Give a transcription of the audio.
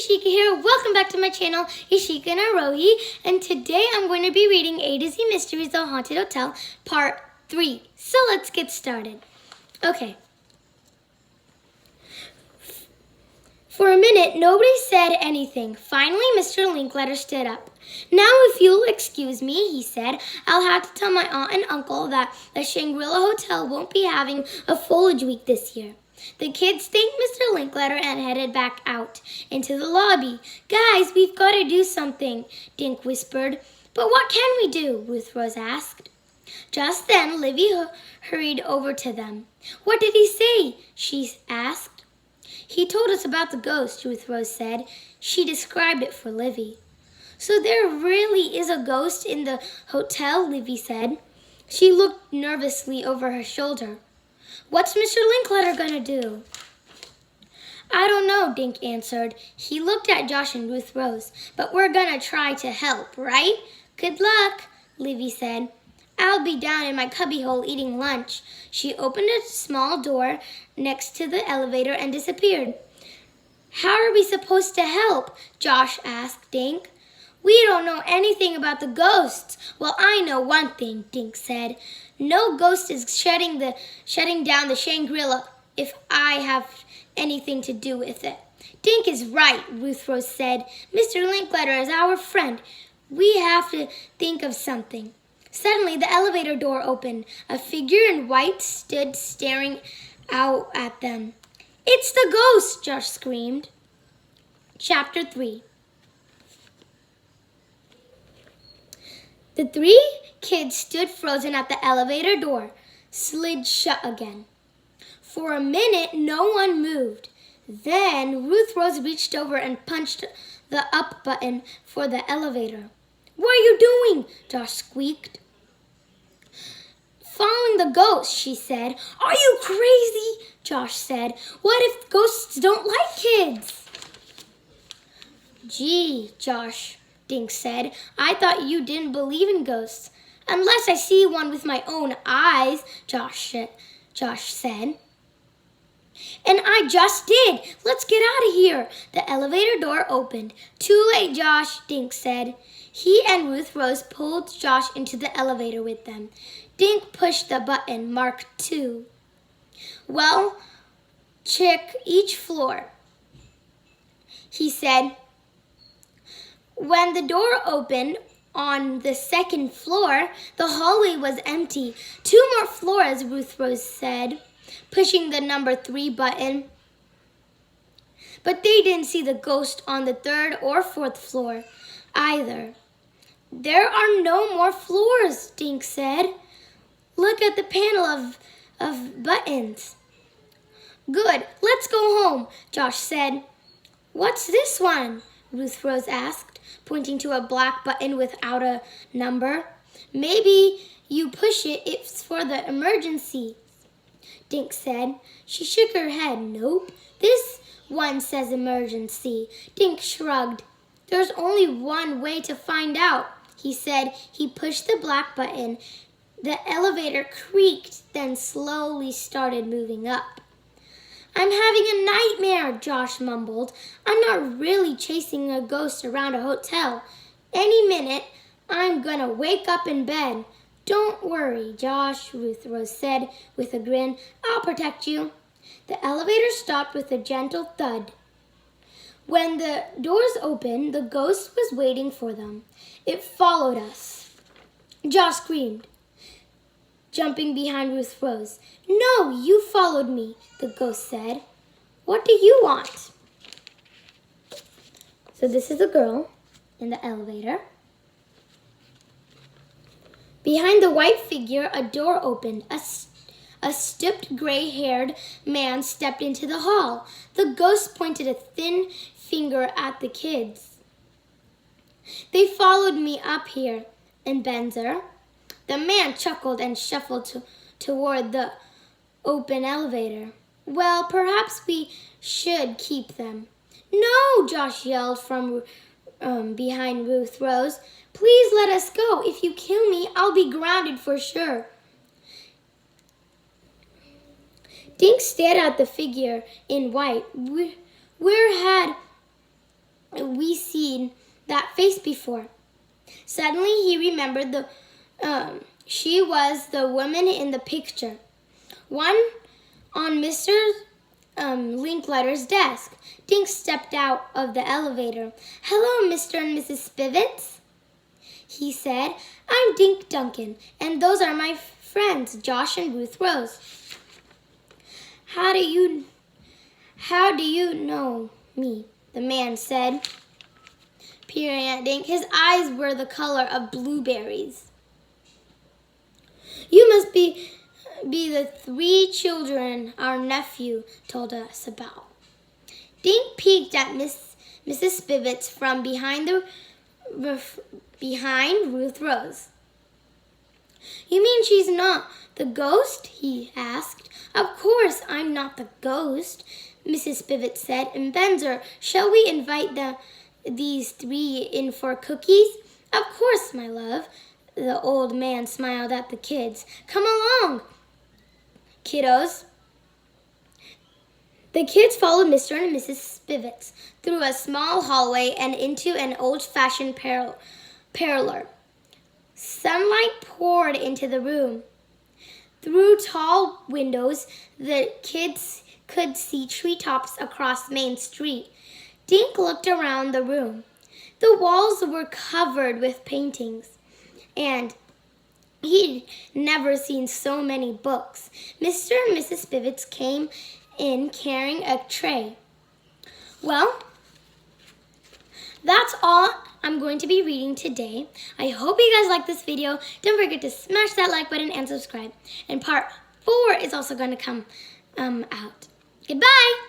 Ishika here. Welcome back to my channel, Ishika and Arohi. And today I'm going to be reading A to Z Mysteries, The Haunted Hotel, Part 3. So let's get started. Okay. For a minute, nobody said anything. Finally, Mr. Linkletter stood up. Now, if you'll excuse me, he said, I'll have to tell my aunt and uncle that the Shangri-La Hotel won't be having a foliage week this year. The kids thanked Mr. Linkletter and headed back out into the lobby. Guys, we've got to do something, Dink whispered. But what can we do? Ruth Rose asked. Just then, Livy hurried over to them. What did he say? She asked. He told us about the ghost, Ruth Rose said. She described it for Livy. So there really is a ghost in the hotel, Livy said. She looked nervously over her shoulder. What's Mr. Linkletter gonna do? I don't know, Dink answered. He looked at Josh and Ruth Rose. But we're gonna try to help, right? Good luck, Livy said. I'll be down in my cubbyhole eating lunch. She opened a small door next to the elevator and disappeared. How are we supposed to help? Josh asked Dink. We don't know anything about the ghosts. Well, I know one thing, Dink said. No ghost is shutting down the Shangri-La if I have anything to do with it. Dink is right, Ruth Rose said. Mr. Linkletter is our friend. We have to think of something. Suddenly, the elevator door opened. A figure in white stood staring out at them. It's the ghost, Josh screamed. Chapter 3. The three kids stood frozen at the elevator door, slid shut again. For a minute, no one moved. Then Ruth Rose reached over and punched the up button for the elevator. What are you doing? Josh squeaked. Following the ghost, she said. Are you crazy? Josh said. What if ghosts don't like kids? Gee, Josh, Dink said. I thought you didn't believe in ghosts. Unless I see one with my own eyes, Josh said. And I just did. Let's get out of here. The elevator door opened. Too late, Josh, Dink said. He and Ruth Rose pulled Josh into the elevator with them. Dink pushed the button marked 2. Well, check each floor, he said. When the door opened on the second floor, the hallway was empty. 2 more floors, Ruth Rose said, pushing the number 3 button. But they didn't see the ghost on the 3rd or 4th floor either. There are no more floors, Dink said. Look at the panel of buttons. Good, let's go home, Josh said. What's this one? Ruth Rose asked, pointing to a black button without a number. Maybe you push it, it's for the emergency, Dink said. She shook her head. Nope, this one says emergency. Dink shrugged. There's only one way to find out, he said. He pushed the black button. The elevator creaked, then slowly started moving up. I'm having a nightmare, Josh mumbled. I'm not really chasing a ghost around a hotel. Any minute, I'm gonna wake up in bed. Don't worry, Josh, Ruth Rose said with a grin. I'll protect you. The elevator stopped with a gentle thud. When the doors opened, the ghost was waiting for them. It followed us. Josh screamed, jumping behind Ruth Rose. No, you followed me, the ghost said. What do you want? So this is the girl in the elevator. Behind the white figure, a door opened. A stooped, gray-haired man stepped into the hall. The ghost pointed a thin finger at the kids. They followed me up here in Benzer. The man chuckled and shuffled toward the open elevator. Well, perhaps we should keep them. No, Josh yelled from behind Ruth Rose. Please let us go. If you kill me, I'll be grounded for sure. Dink stared at the figure in white. Where had face before. Suddenly he remembered she was the woman in the picture. One on Mr. Linklater's desk. Dink stepped out of the elevator. "Hello, Mr. and Mrs. Spivets," he said. "I'm Dink Duncan, and those are my friends, Josh and Ruth Rose." How do you know me?" the man said, peering at Dink. His eyes were the color of blueberries. "You must be the 3 children our nephew told us about." Dink peeked at Mrs. Spivets from behind Ruth Rose. "You mean she's not the ghost?" he asked. "Of course I'm not the ghost," Mrs. Spivets said. "And Benzer, shall we invite these 3 in for cookies?" "Of course, my love." The old man smiled at the kids. "Come along, kiddos." The kids followed Mr. and Mrs. Spivets through a small hallway and into an old-fashioned parlor. Sunlight poured into the room. Through tall windows, the kids could see treetops across Main Street. Dink looked around the room. The walls were covered with paintings, and he'd never seen so many books. Mr. and Mrs. Spivets came in carrying a tray. Well, that's all I'm going to be reading today. I hope you guys like this video. Don't forget to smash that like button and subscribe. And part 4 is also going to come out. Goodbye!